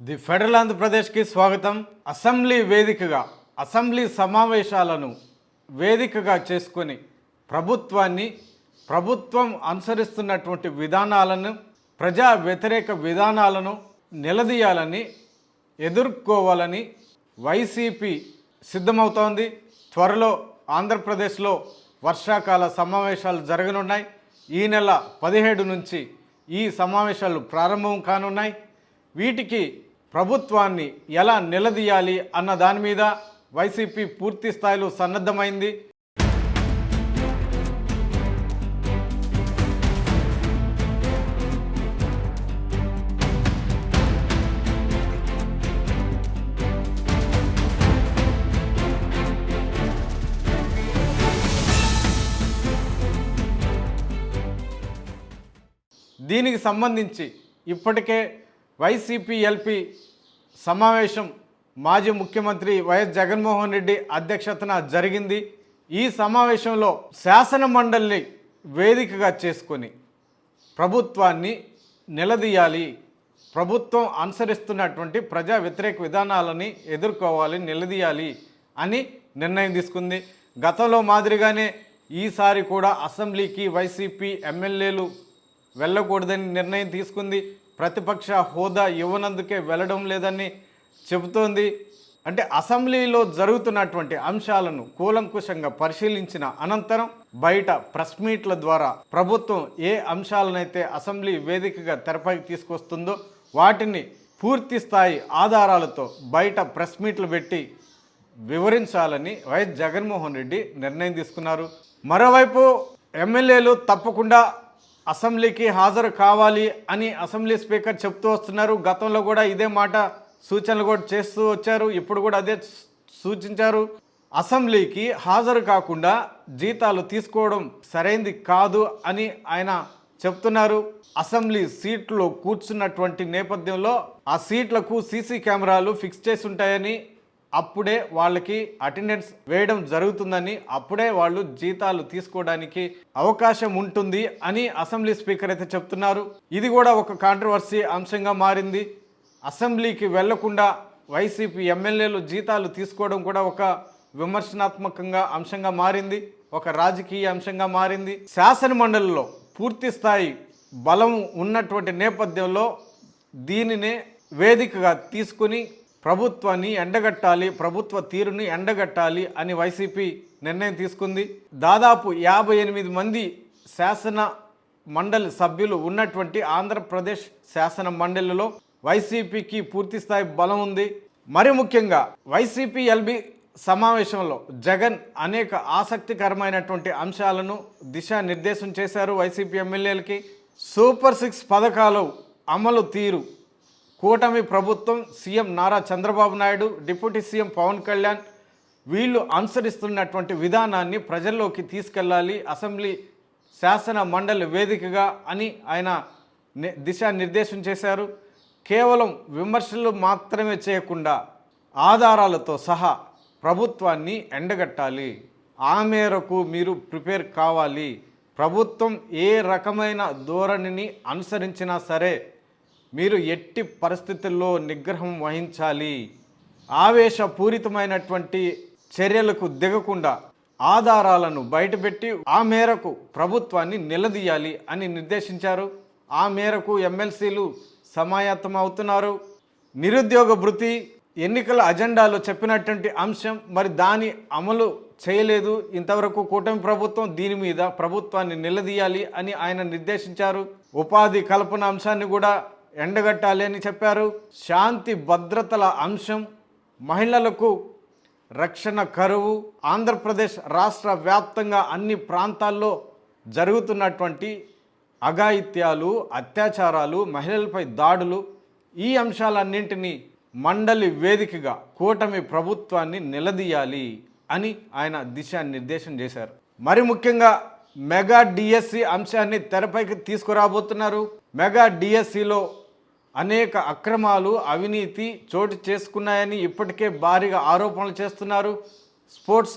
The federal ఆంధ్రప్రదేశ్కి స్వాగతం. Assembly వేదికగా అసెంబ్లీ సమావేశాలను వేదికగా చేసుకొని ప్రభుత్వం అనుసరిస్తున్నటువంటి విధానాలను, ప్రజా వ్యతిరేక విధానాలను నిలదీయాలని, ఎదుర్కోవాలని వైసీపీ సిద్ధమవుతోంది. త్వరలో ఆంధ్రప్రదేశ్లో వర్షాకాల సమావేశాలు జరగనున్నాయి. ఈ నెల 17 నుంచి ఈ సమావేశాలు ప్రారంభం కానున్నాయి. వీటికి ప్రభుత్వాన్ని ఎలా నిలదీయాలి అన్న దాని మీద వైసీపీ పూర్తి స్థాయిలో సన్నద్ధమైంది. దీనికి సంబంధించి ఇప్పటికే వైసీపీ ఎల్పీ సమావేశం మాజీ ముఖ్యమంత్రి వైఎస్ జగన్మోహన్ రెడ్డి అధ్యక్షతన జరిగింది. ఈ సమావేశంలో శాసన మండలిని వేదికగా చేసుకొని ప్రభుత్వాన్ని నిలదీయాలి, ప్రభుత్వం అనుసరిస్తున్నటువంటి ప్రజా వ్యతిరేక విధానాలని ఎదుర్కోవాలి, నిలదీయాలి అని నిర్ణయం తీసుకుంది. గతంలో మాదిరిగానే ఈసారి కూడా అసెంబ్లీకి వైసీపీ ఎమ్మెల్యేలు వెళ్ళకూడదని నిర్ణయం తీసుకుంది. ప్రతిపక్ష హోదా ఇవ్వనందుకే వెళ్ళడం లేదని చెబుతోంది. అంటే అసెంబ్లీలో జరుగుతున్నటువంటి అంశాలను కూలంకుషంగా పరిశీలించిన అనంతరం బయట ప్రెస్ మీట్ల ద్వారా ప్రభుత్వం ఏ అంశాలనైతే అసెంబ్లీ వేదికగా తెరపైకి తీసుకొస్తుందో వాటిని పూర్తి స్థాయి ఆధారాలతో బయట ప్రెస్ మీట్లు పెట్టి వివరించాలని వైఎస్ జగన్మోహన్ రెడ్డి నిర్ణయం తీసుకున్నారు. మరోవైపు ఎమ్మెల్యేలు తప్పకుండా అసెంబ్లీకి హాజరు కావాలి అని అసెంబ్లీ స్పీకర్ చెప్తూ వస్తున్నారు. గతంలో కూడా ఇదే మాట సూచనలు కూడా చేస్తూ వచ్చారు. ఇప్పుడు కూడా అదే సూచించారు. అసెంబ్లీకి హాజరు కాకుండా జీతాలు తీసుకోవడం సరైంది కాదు అని ఆయన చెప్తున్నారు. అసెంబ్లీ సీట్లో కూర్చున్నటువంటి నేపథ్యంలో ఆ సీట్లకు సీసీ కెమెరాలు ఫిక్స్ చేసి ఉంటాయని, అప్పుడే వాళ్ళకి అటెండెన్స్ వేయడం జరుగుతుందని, అప్పుడే వాళ్ళు జీతాలు తీసుకోవడానికి అవకాశం ఉంటుంది అని అసెంబ్లీ స్పీకర్ అయితే చెప్తున్నారు. ఇది కూడా ఒక కాంట్రవర్సీ అంశంగా మారింది. అసెంబ్లీకి వెళ్లకుండా వైసీపీ ఎమ్మెల్యేలు జీతాలు తీసుకోవడం కూడా ఒక విమర్శనాత్మకంగా అంశంగా మారింది, ఒక రాజకీయ అంశంగా మారింది. శాసన మండలిలో పూర్తి స్థాయి బలం ఉన్నటువంటి నేపథ్యంలో దీనినే వేదికగా తీసుకుని ప్రభుత్వాన్ని ఎండగట్టాలి, ప్రభుత్వ తీరుని ఎండగట్టాలి అని వైసీపీ నిర్ణయం తీసుకుంది. దాదాపు 58 మంది శాసన మండలి సభ్యులు ఉన్నటువంటి ఆంధ్రప్రదేశ్ శాసన మండలిలో వైసీపీకి పూర్తి స్థాయి బలం ఉంది. మరి ముఖ్యంగా వైసీపీ ఎల్బీ సమావేశంలో జగన్ అనేక ఆసక్తికరమైనటువంటి అంశాలను దిశానిర్దేశం చేశారు. వైసీపీ ఎమ్మెల్యేలకి సూపర్ 6 పథకాలు అమలు తీరు, కూటమి ప్రభుత్వం, CM Nara Chandrababu Naidu, deputy CM Pavan Kalyan వీళ్ళు అనుసరిస్తున్నటువంటి విధానాన్ని ప్రజల్లోకి తీసుకెళ్ళాలి అసెంబ్లీ శాసన మండలి వేదికగా అని ఆయన దిశానిర్దేశం చేశారు. కేవలం విమర్శలు మాత్రమే చేయకుండా ఆధారాలతో సహా ప్రభుత్వాన్ని ఎండగట్టాలి, ఆ మేరకు మీరు ప్రిపేర్ కావాలి, ప్రభుత్వం ఏ రకమైన ధోరణిని అనుసరించినా సరే మీరు ఎట్టి పరిస్థితుల్లో నిగ్రహం వహించాలి, ఆవేశపూరితమైనటువంటి చర్యలకు దిగకుండా ఆధారాలను బయటపెట్టి ఆ మేరకు ప్రభుత్వాన్ని నిలదీయాలి అని నిర్దేశించారు. ఆ మేరకు ఎమ్మెల్సీలు సమాయత్తం అవుతున్నారు. నిరుద్యోగ భృతి ఎన్నికల అజెండాలో చెప్పినటువంటి అంశం, మరి దాని అమలు చేయలేదు ఇంతవరకు కూటమి ప్రభుత్వం. దీని మీద ప్రభుత్వాన్ని నిలదీయాలి అని ఆయన నిర్దేశించారు. ఉపాధి కల్పన అంశాన్ని కూడా ఎండగట్టాలి అని చెప్పారు. శాంతి భద్రతల అంశం, మహిళలకు రక్షణ కరువు, ఆంధ్రప్రదేశ్ రాష్ట్ర వ్యాప్తంగా అన్ని ప్రాంతాల్లో జరుగుతున్నటువంటి అఘాయిత్యాలు, అత్యాచారాలు, మహిళలపై దాడులు, ఈ అంశాలన్నింటినీ మండలి వేదికగా కూటమి ప్రభుత్వాన్ని నిలదీయాలి అని ఆయన దిశానిర్దేశం చేశారు. మరి ముఖ్యంగా మెగా డిఎస్సి అంశాన్ని తెరపైకి తీసుకురాబోతున్నారు. మెగా డిఎస్సిలో అనేక అక్రమాలు, అవినీతి చోటు చేసుకున్నాయని ఇప్పటికే భారీగా ఆరోపణలు చేస్తున్నారు. స్పోర్ట్స్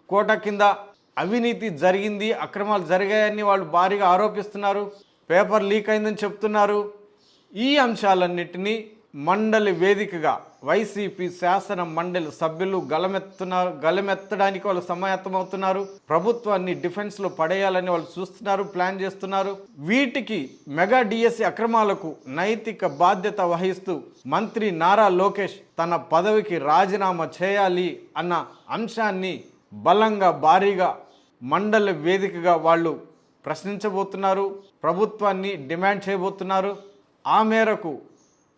కోటా కింద అవినీతి జరిగింది, అక్రమాలు జరిగాయని వాళ్ళు భారీగా ఆరోపిస్తున్నారు. పేపర్ లీక్ అయిందని చెప్తున్నారు. ఈ అంశాలన్నింటినీ మండలి వేదికగా వైసీపీ శాసన మండలి సభ్యులు గలమెత్తడానికి వాళ్ళు సమాయత్తమవుతున్నారు. ప్రభుత్వాన్ని డిఫెన్స్లో పడేయాలని వాళ్ళు చూస్తున్నారు, ప్లాన్ చేస్తున్నారు. వీటికి మెగా డిఎస్సి అక్రమాలకు నైతిక బాధ్యత వహిస్తూ మంత్రి నారా లోకేష్ తన పదవికి రాజీనామా చేయాలి అన్న అంశాన్ని బలంగా భారీగా మండలి వేదికగా వాళ్ళు ప్రశ్నించబోతున్నారు, ప్రభుత్వాన్ని డిమాండ్ చేయబోతున్నారు. ఆ మేరకు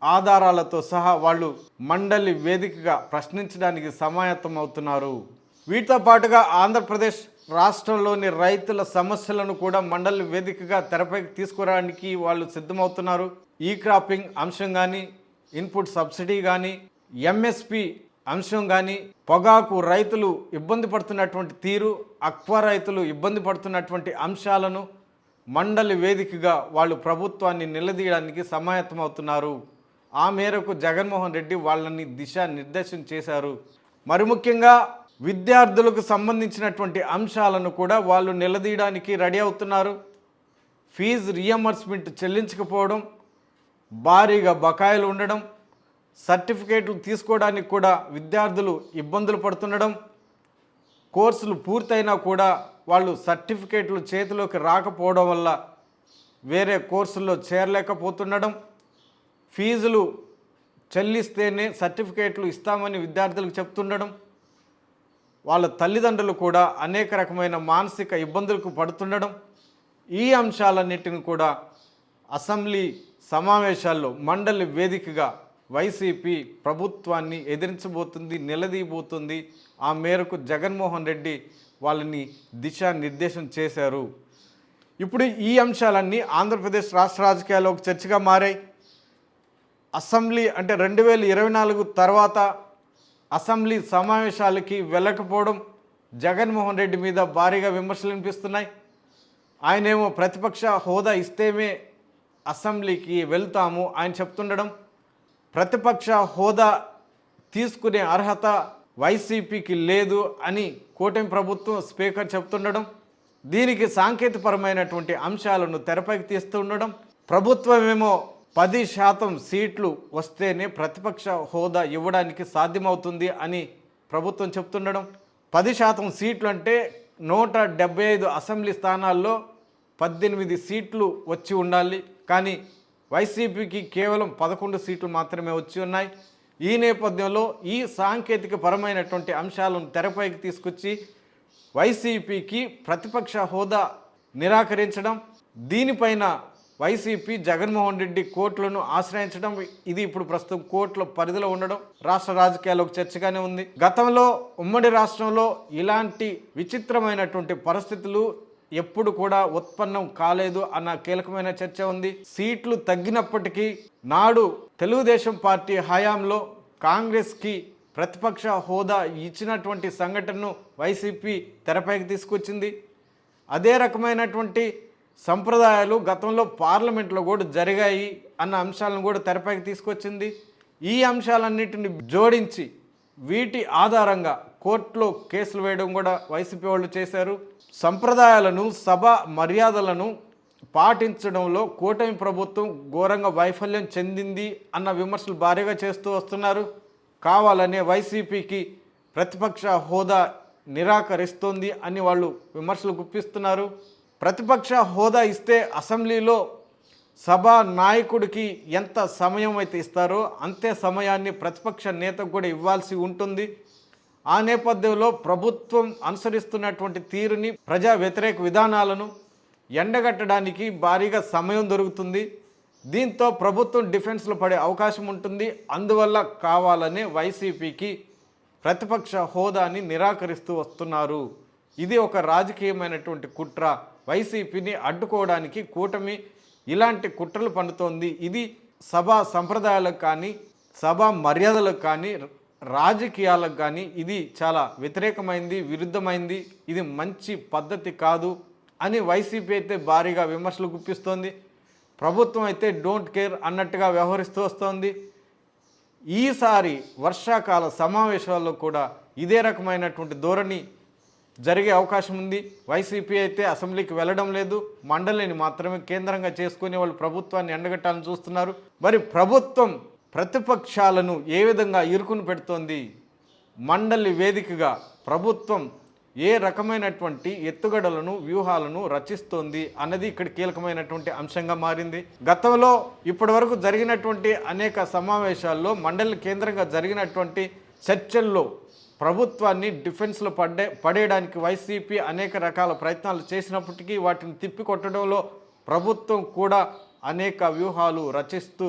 ఆధారాలతో సహా వాళ్ళు మండలి వేదికగా ప్రశ్నించడానికి సమాయత్తం అవుతున్నారు. వీటితో పాటుగా ఆంధ్రప్రదేశ్ రాష్ట్రంలోని రైతుల సమస్యలను కూడా మండలి వేదికగా తెరపైకి తీసుకురావడానికి వాళ్ళు సిద్ధమవుతున్నారు. ఈ క్రాపింగ్ అంశం కానీ, ఇన్పుట్ సబ్సిడీ కానీ, ఎంఎస్పి అంశం కానీ, పొగాకు రైతులు ఇబ్బంది పడుతున్నటువంటి తీరు, అక్వా రైతులు ఇబ్బంది పడుతున్నటువంటి అంశాలను మండలి వేదికగా వాళ్ళు ప్రభుత్వాన్ని నిలదీయడానికి సమాయత్తమవుతున్నారు. ఆ మేరకు జగన్మోహన్ రెడ్డి వాళ్ళని దిశానిర్దేశం చేశారు. మరి ముఖ్యంగా విద్యార్థులకు సంబంధించినటువంటి అంశాలను కూడా వాళ్ళు నిలదీయడానికి రెడీ అవుతున్నారు. ఫీజు రియంబర్స్మెంట్ చెల్లించకపోవడం, భారీగా బకాయిలు ఉండడం, సర్టిఫికేట్లు తీసుకోవడానికి కూడా విద్యార్థులు ఇబ్బందులు పడుతుండడం, కోర్సులు పూర్తయినా కూడా వాళ్ళు సర్టిఫికేట్లు చేతిలోకి రాకపోవడం వల్ల వేరే కోర్సుల్లో చేరలేకపోతుండడం, ఫీజులు చెల్లిస్తేనే సర్టిఫికేట్లు ఇస్తామని విద్యార్థులకు చెప్తుండడం, వాళ్ళ తల్లిదండ్రులు కూడా అనేక రకమైన మానసిక ఇబ్బందులకు పడుతుండడం, ఈ అంశాలన్నిటిని కూడా అసెంబ్లీ సమావేశాల్లో మండలి వేదికగా వైసీపీ ప్రభుత్వాన్ని ఎదిరించబోతుంది, నిలదీయబోతుంది. ఆ మేరకు జగన్మోహన్ రెడ్డి వాళ్ళని దిశానిర్దేశం చేశారు. ఇప్పుడు ఈ అంశాలన్నీ ఆంధ్రప్రదేశ్ రాష్ట్ర రాజకీయాల్లో ఒక చర్చగా మారాయి. అసెంబ్లీ అంటే 2024 తర్వాత అసెంబ్లీ సమావేశాలకి వెళ్ళకపోవడం జగన్మోహన్ రెడ్డి మీద భారీగా విమర్శలు వినిపిస్తున్నాయి. ఆయనేమో ప్రతిపక్ష హోదా ఇస్తేనే అసెంబ్లీకి వెళ్తాము ఆయన చెప్తుండడం, ప్రతిపక్ష హోదా తీసుకునే అర్హత వైసీపీకి లేదు అని కూటమి ప్రభుత్వం స్పీకర్ చెప్తుండడం, దీనికి సాంకేతికపరమైనటువంటి అంశాలను తెరపైకి తీస్తూ ఉండడం, ప్రభుత్వమేమో 10% సీట్లు వస్తేనే ప్రతిపక్ష హోదా ఇవ్వడానికి సాధ్యమవుతుంది అని ప్రభుత్వం చెప్తుండడం, 10% సీట్లు అంటే 175 అసెంబ్లీ స్థానాల్లో 18 సీట్లు వచ్చి ఉండాలి. కానీ వైసీపీకి కేవలం 11 సీట్లు మాత్రమే వచ్చి ఉన్నాయి. ఈ నేపథ్యంలో ఈ సాంకేతిక పరమైనటువంటి అంశాలను తెరపైకి తీసుకొచ్చి వైసీపీకి ప్రతిపక్ష హోదా నిరాకరించడం, దీనిపైన వైసీపీ జగన్మోహన్ రెడ్డి కోర్టులను ఆశ్రయించడం, ఇది ఇప్పుడు ప్రస్తుతం కోర్టుల పరిధిలో ఉండడం రాష్ట్ర రాజకీయాల్లో చర్చగానే ఉంది. గతంలో ఉమ్మడి రాష్ట్రంలో ఇలాంటి విచిత్రమైనటువంటి పరిస్థితులు ఎప్పుడు కూడా ఉత్పన్నం కాలేదు అన్న కీలకమైన చర్చ ఉంది. సీట్లు తగ్గినప్పటికీ నాడు తెలుగుదేశం పార్టీ హయాంలో కాంగ్రెస్కి ప్రతిపక్ష హోదా ఇచ్చినటువంటి సంఘటనను వైసీపీ తెరపైకి తీసుకొచ్చింది. అదే రకమైనటువంటి సంప్రదాయాలు గతంలో పార్లమెంట్లో కూడా జరిగాయి అన్న అంశాలను కూడా తెరపైకి తీసుకొచ్చింది. ఈ అంశాలన్నిటిని జోడించి వీటి ఆధారంగా కోర్టులో కేసులు వేయడం కూడా వైసీపీ వాళ్ళు చేశారు. సంప్రదాయాలను, సభ మర్యాదలను పాటించడంలో కూటమి ప్రభుత్వం ఘోరంగా వైఫల్యం చెందింది అన్న విమర్శలు భారీగా చేస్తూ వస్తున్నారు. కావాలనే వైసీపీకి ప్రతిపక్ష హోదా నిరాకరిస్తోంది అని వాళ్ళు విమర్శలు గుప్పిస్తున్నారు. ప్రతిపక్ష హోదా ఇస్తే అసెంబ్లీలో సభా నాయకుడికి ఎంత సమయం అయితే ఇస్తారో అంతే సమయాన్ని ప్రతిపక్ష నేతకు కూడా ఇవ్వాల్సి ఉంటుంది. ఆ నేపథ్యంలో ప్రభుత్వం అనుసరిస్తున్నటువంటి తీరుని, ప్రజా వ్యతిరేక విధానాలను ఎండగట్టడానికి భారీగా సమయం దొరుకుతుంది. దీంతో ప్రభుత్వం డిఫెన్స్లో పడే అవకాశం ఉంటుంది. అందువల్ల కావాలనే వైసీపీకి ప్రతిపక్ష హోదాని నిరాకరిస్తూ వస్తున్నారు. ఇది ఒక రాజకీయమైనటువంటి కుట్ర. వైసీపీని అడ్డుకోవడానికి కూటమి ఇలాంటి కుట్రలు పన్నుతోంది. ఇది సభా సంప్రదాయాలకు కానీ, సభా మర్యాదలకు కానీ, రాజకీయాలకు కానీ ఇది చాలా వ్యతిరేకమైంది, విరుద్ధమైంది. ఇది మంచి పద్ధతి కాదు అని వైసీపీ అయితే భారీగా విమర్శలు గుప్పిస్తోంది. ప్రభుత్వం అయితే డోంట్ కేర్ అన్నట్టుగా వ్యవహరిస్తూ వస్తోంది. ఈసారి వర్షాకాల సమావేశాల్లో కూడా ఇదే రకమైనటువంటి ధోరణి జరిగే అవకాశం ఉంది. వైసీపీ అయితే అసెంబ్లీకి వెళ్ళడం లేదు, మండలిని మాత్రమే కేంద్రంగా చేసుకుని వాళ్ళు ప్రభుత్వాన్ని ఎండగట్టాలని చూస్తున్నారు. మరి ప్రభుత్వం ప్రతిపక్షాలను ఏ విధంగా ఇరుకును పెడుతోంది, మండలి వేదికగా ప్రభుత్వం ఏ రకమైనటువంటి ఎత్తుగడలను వ్యూహాలను రచిస్తోంది అన్నది ఇక్కడ కీలకమైనటువంటి అంశంగా మారింది. గతంలో ఇప్పటి వరకు జరిగినటువంటి అనేక సమావేశాల్లో మండలి కేంద్రంగా జరిగినటువంటి చర్చల్లో ప్రభుత్వాన్ని డిఫెన్స్లో పడేయడానికి వైసీపీ అనేక రకాల ప్రయత్నాలు చేసినప్పటికీ వాటిని తిప్పికొట్టడంలో ప్రభుత్వం కూడా అనేక వ్యూహాలు రచిస్తూ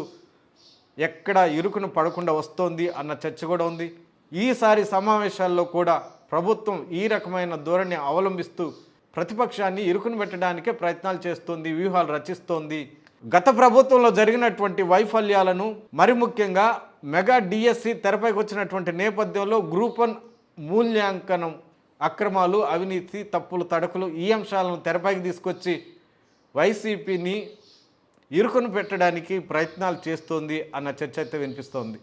ఎక్కడ ఇరుకును పడకుండా వస్తోంది అన్న చర్చ కూడా ఉంది. ఈసారి సమావేశాల్లో కూడా ప్రభుత్వం ఈ రకమైన ధోరణి అవలంబిస్తూ ప్రతిపక్షాన్ని ఇరుకును పెట్టడానికే ప్రయత్నాలు చేస్తోంది, వ్యూహాలు రచిస్తోంది. గత ప్రభుత్వంలో జరిగినటువంటి వైఫల్యాలను, మరి ముఖ్యంగా మెగా డిఎస్సి తెరపైకి వచ్చినటువంటి నేపథ్యంలో గ్రూప్ 1 మూల్యాంకనం అక్రమాలు, అవినీతి, తప్పులు, తడకలు ఈ అంశాలను తెరపైకి తీసుకొచ్చి వైసీపీని ఇరుకును పెట్టడానికి ప్రయత్నాలు చేస్తోంది అన్న చర్చ అయితే వినిపిస్తోంది.